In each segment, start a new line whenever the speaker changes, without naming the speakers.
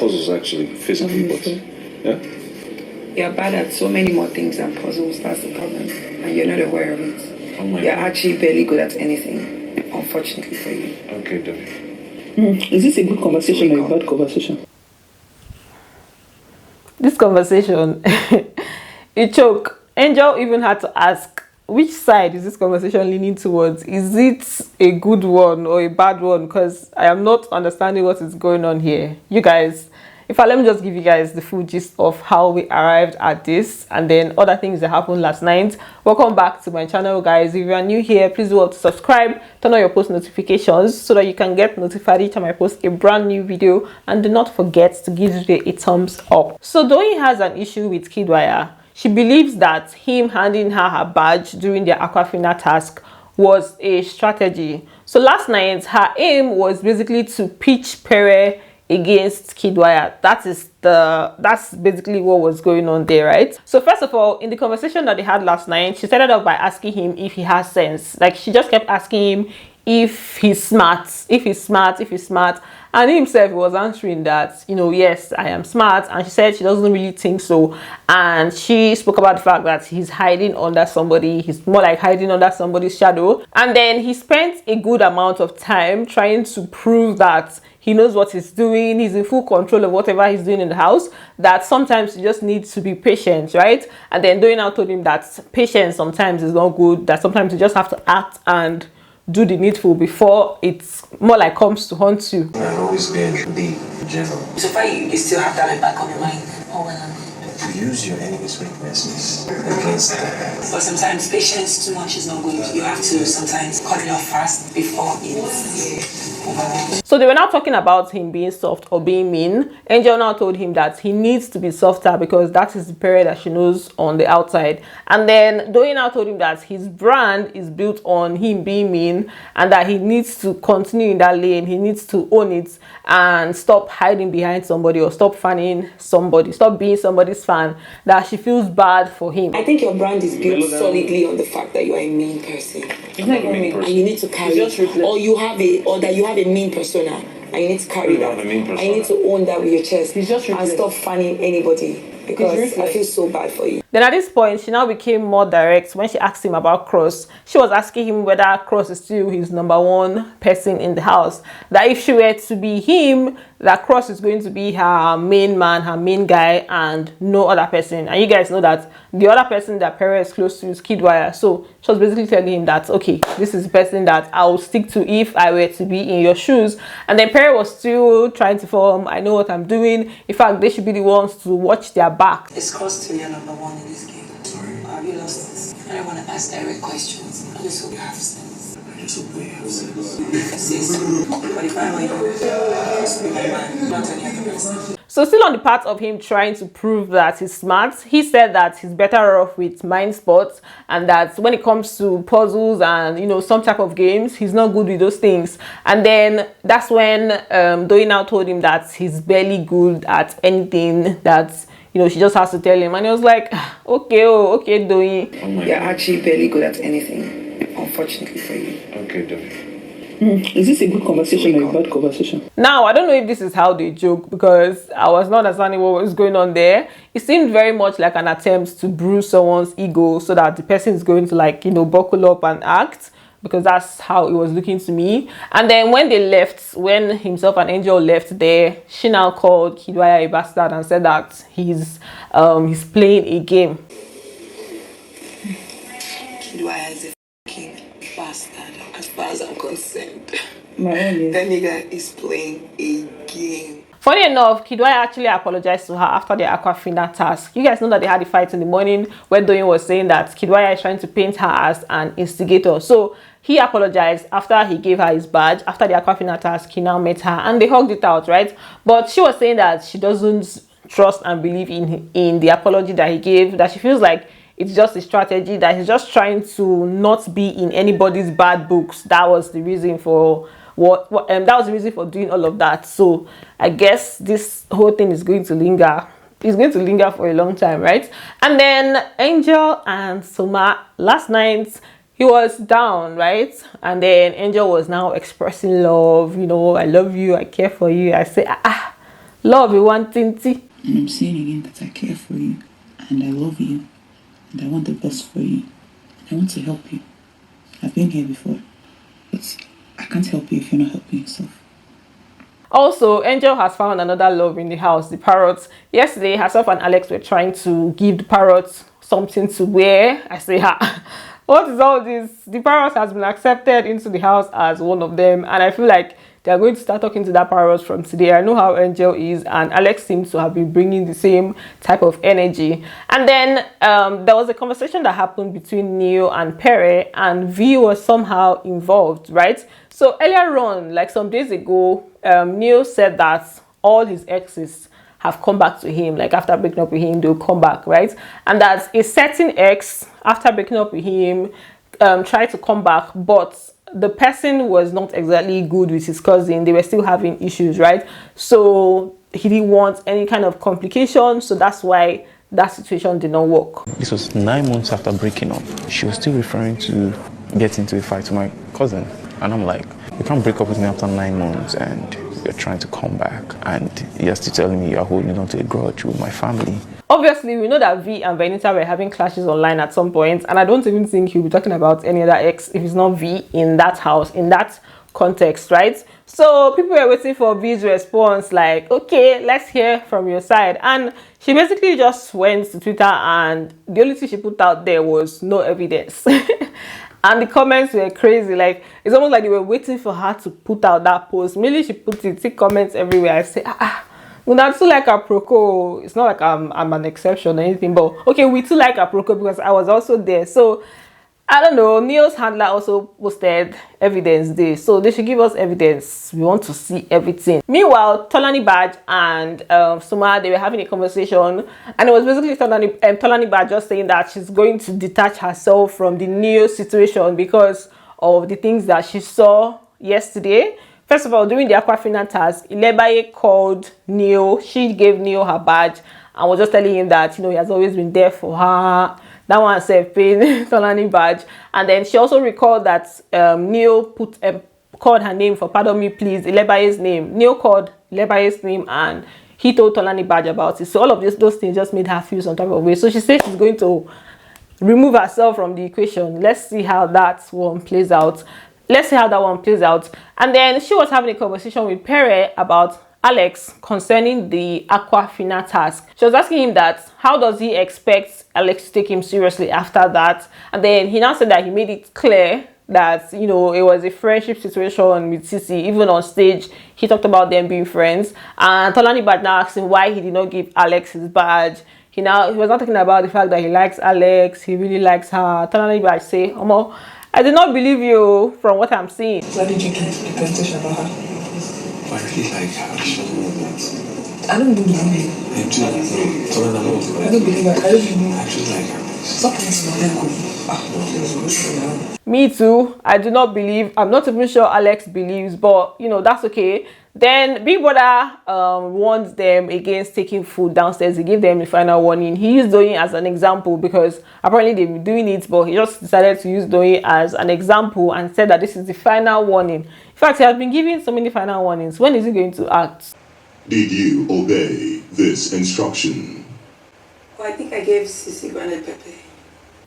puzzles actually, physically, but yeah.
You're bad at so many more things than puzzles. That's the problem, and you're not aware of it.
Oh my
You're
God.
actually barely good at anything, unfortunately for you.
Okay, Doyin.
Is this a good conversation or a bad conversation?
This conversation, it choke. Angel even had to ask, which side is this conversation leaning towards? Is it a good one or a bad one? Because I am not understanding what is going on here. You guys, let me just give you guys the full gist of how we arrived at this and then other things that happened last night. Welcome back to my channel, guys. If you are new here, please do well to subscribe, turn on your post notifications so that you can get notified each time I post a brand new video, and do not forget to give this video a thumbs up. So Doyin has an issue with Kidwaya. She believes that him handing her badge during the Aquafina task was a strategy. So last night, her aim was basically to pitch Pere against Kidwaya. That's basically what was going on there, right? So first of all, in the conversation that they had last night, she started off by asking him if he has sense. Like, she just kept asking him if he's smart, and he himself was answering that, yes, I am smart. And she said she doesn't really think so, and she spoke about the fact that he's hiding under somebody. He's more like hiding under somebody's shadow. And then he spent a good amount of time trying to prove that he knows what he's doing, he's in full control of whatever he's doing in the house, that sometimes you just need to be patient, right? And then Doyin now told him that patience sometimes is not good, that sometimes you just have to act and do the needful before it's more like comes to haunt you.
I've always been the general.
So far, you still have that back on your mind. Oh, well.
You use your enemy's weaknesses against them.
But sometimes patience too much is not good. You have to sometimes cut it off fast before it's overwhelmed.
So they were now talking about him being soft or being mean. Angel now told him that he needs to be softer because that is the Pere that she knows on the outside. And then Doyin now told him that his brand is built on him being mean, and that he needs to continue in that lane. He needs to own it and stop hiding behind somebody, or stop fanning somebody, stop being somebody's fan, that she feels bad for him.
I think your brand is built solidly on the fact that you are a mean person.
I'm not a mean person.
And you need to carry it. Or that you have a mean persona, and you need to carry that. And you need to own that with your chest. And stop fanning anybody, because I feel so bad for you.
Then at this point, she now became more direct when she asked him about Cross. She was asking him whether Cross is still his #1 person in the house. That if she were to be him, that Cross is going to be her main man, her main guy, and no other person. And you guys know that the other person that Pere is close to is Kidwaya. So she was basically telling him that, okay, this is the person that I will stick to if I were to be in your shoes. And then Pere was still trying to form, I know what I'm doing. In fact, they should be the ones to watch their back.
It's Cross to your #1 in this game.
Sorry?
Have you lost it? I don't want to ask direct questions. I just hope you have sense.
I just hope we have sense.
But if I were you, just be my man, not any other person.
So still on the part of him trying to prove that he's smart, he said that he's better off with mind sports, and that when it comes to puzzles and some type of games, he's not good with those things. And then that's when Doyin now told him that he's barely good at anything, that she just has to tell him. And he was like, okay, Doyin.
Oh my
You're
God.
actually barely good at anything, unfortunately for you.
Okay, Doyin.
Is this a good conversation or a bad conversation?
Now, I don't know if this is how they joke, because I was not understanding what was going on there. It seemed very much like an attempt to bruise someone's ego so that the person is going to buckle up and act, because that's how it was looking to me. And then when they left, when himself and Angel left there, she now called Kidwaya a bastard and said that he's playing a game.
Kidwaya is a fucking bastard, as far as I'm concerned.
My own is.
That nigga is playing a game.
Funny enough, Kidwaya actually apologized to her after the Aquafina task. You guys know that they had a fight in the morning where Doyin was saying that Kidwaya is trying to paint her as an instigator. So he apologized after he gave her his badge. After the Aquafina task, he now met her and they hugged it out, right? But she was saying that she doesn't trust and believe in the apology that he gave, that she feels like it's just a strategy, that he's just trying to not be in anybody's bad books. That was the reason for that was the reason for doing all of that. So I guess this whole thing is going to linger. It's going to linger for a long time, right? And then Angel and Soma, last night he was down, right? And then Angel was now expressing love, I love you, I care for you. I say, Love you one tinty.
And I'm saying again that I care for you, and I love you, and I want the best for you. I want to help you. I've been here before, but I can't help you if you're not helping yourself.
Also, Angel has found another love in the house, the parrots. Yesterday, herself and Alex were trying to give the parrots something to wear. I say, ha, what is all this? The parrot has been accepted into the house as one of them, and I feel like they are going to start talking to that parrot from today. I know how Angel is, and Alex seems to have been bringing the same type of energy. And then there was a conversation that happened between Neo and Pere, and V was somehow involved, right? So earlier on, like some days ago, Neo said that all his exes have come back to him, like after breaking up with him, they'll come back, right? And that a certain ex, after breaking up with him, tried to come back, but the person was not exactly good with his cousin. They were still having issues, right? So he didn't want any kind of complications, so that's why that situation did not work.
This was 9 months after breaking up. She was still referring to get into a fight with my cousin, and I'm like, you can't break up with me after 9 months and you're trying to come back, and you're still telling me you're holding on to a grudge with my family.
Obviously, we know that V and Venita were having clashes online at some point, and I don't even think he'll be talking about any other ex if it's not V in that house, in that context, right? So people were waiting for V's response, like, okay, let's hear from your side. And she basically just went to Twitter, and the only thing she put out there was no evidence. And the comments were crazy. Like, it's almost like they were waiting for her to put out that post. Mainly she put it, see comments everywhere. I say, well, that's too like a proco. It's not like I'm an exception or anything, but okay, we too like a proco because I was also there. So I don't know, Neo's handler also posted evidence day, so they should give us evidence. We want to see everything. Meanwhile, Tolani Badge and Soma, they were having a conversation, and it was basically Tolani Badge just saying that she's going to detach herself from the Neo situation because of the things that she saw yesterday. First of all, during the Aquafina task, Ilebaye called Neo. She gave Neo her badge and was just telling him that, you know, he has always been there for her. That one said pain Tolani Badge. And then she also recalled that Neo called her name for pardon me please, Ilebaye's name. Neo called Ilebaye's name and he told Tolani Badge about it. So all of those things just made her feel some type of way. So she says she's going to remove herself from the equation. Let's see how that one plays out. And then she was having a conversation with Pere about Alex concerning the Aquafina task. She was asking him that how does he expect Alex to take him seriously after that, and then he now said that he made it clear that, you know, it was a friendship situation with Sisi. Even on stage he talked about them being friends, and Tolani Badge now asked him why he did not give Alex his badge. He was not talking about the fact that he likes Alex, he really likes her. Tolani Badge say, Omo, I did not believe you from what I'm seeing.
Why did you get the presentation about her?
I really like her. She doesn't know that.
I don't believe you.
I do.
I don't believe her. I don't believe
I actually like her.
Stop letting me.
Me too. I do not believe. I'm not even sure Alex believes, but you know, that's okay. Then Big Brother warned them against taking food downstairs. He gave them the final warning. He used Doyin as an example because apparently they've been doing it, but he just decided to use Doyin as an example and said that this is the final warning. In fact, he has been giving so many final warnings. When is he going to act?
Did you obey this instruction?
Well, I think I gave Sisi granted pepper.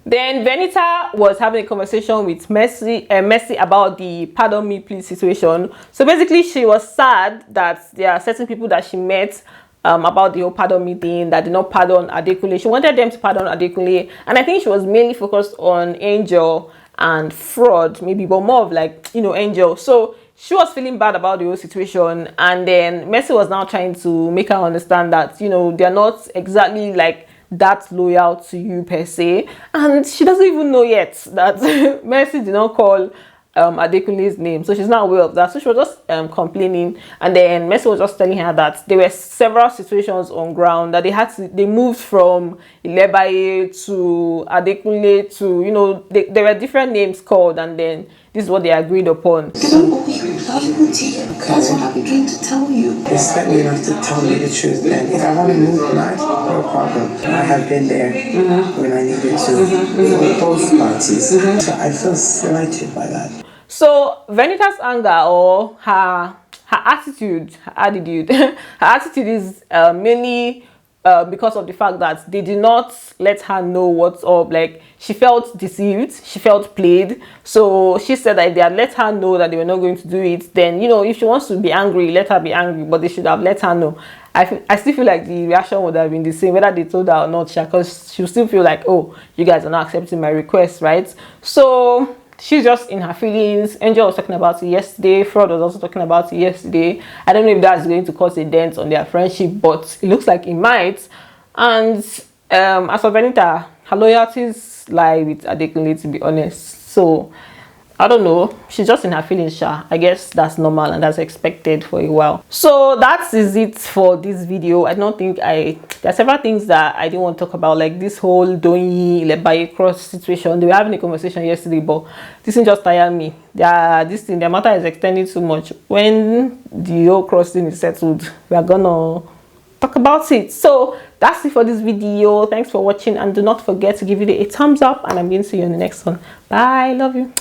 Then Venita was having a conversation with Mercy about the pardon me please situation. So basically she was sad that there are certain people that she met about the whole pardon me thing that did not pardon Adekunle. She wanted them to pardon Adekunle, and I think she was mainly focused on Angel and Fraud maybe, but more of like, you know, Angel. So she was feeling bad about the whole situation, and then Mercy was now trying to make her understand that, you know, they're not exactly like that loyal to you per se, and she doesn't even know yet that Mercy did not call Adekunle's name, so she's not aware of that. So she was just complaining, and then Mercy was just telling her that there were several situations on ground that they moved from Ilebaye to Adekunle to, you know, there were different names called, and then this is what they agreed upon.
That's what I've been trying to tell you. Expect me enough to tell me the truth, and if I want to move tonight, no problem. I have been there when I needed to, with both parties. So I feel slighted by that.
So Venita's anger or her her attitude, her attitude is mainly because of the fact that they did not let her know what's up. Like, she felt deceived, she felt played. So she said that if they had let her know that they were not going to do it, then, you know, if she wants to be angry, let her be angry, but they should have let her know. I still feel like the reaction would have been the same whether they told her or not, because she'll still feel like, oh, you guys are not accepting my request, right? So she's just in her feelings. Angel was talking about it yesterday. Fraud was also talking about it yesterday. I don't know if that's going to cause a dent on their friendship, but it looks like it might. And as for Benita, her loyalties lie with Adekunle, to be honest. So I don't know, she's just in her feelings, sha. I guess that's normal and that's expected for a while. So that is it for this video. I don't think there are several things that I didn't want to talk about, like this whole Doyin Lebaye cross situation. They were having a conversation yesterday, but this thing just tired me. Their matter is extending too much. When the whole cross thing is settled, we are gonna talk about it. So that's it for this video. Thanks for watching, and do not forget to give it a thumbs up, and I'm going to see you in the next one. Bye, love you.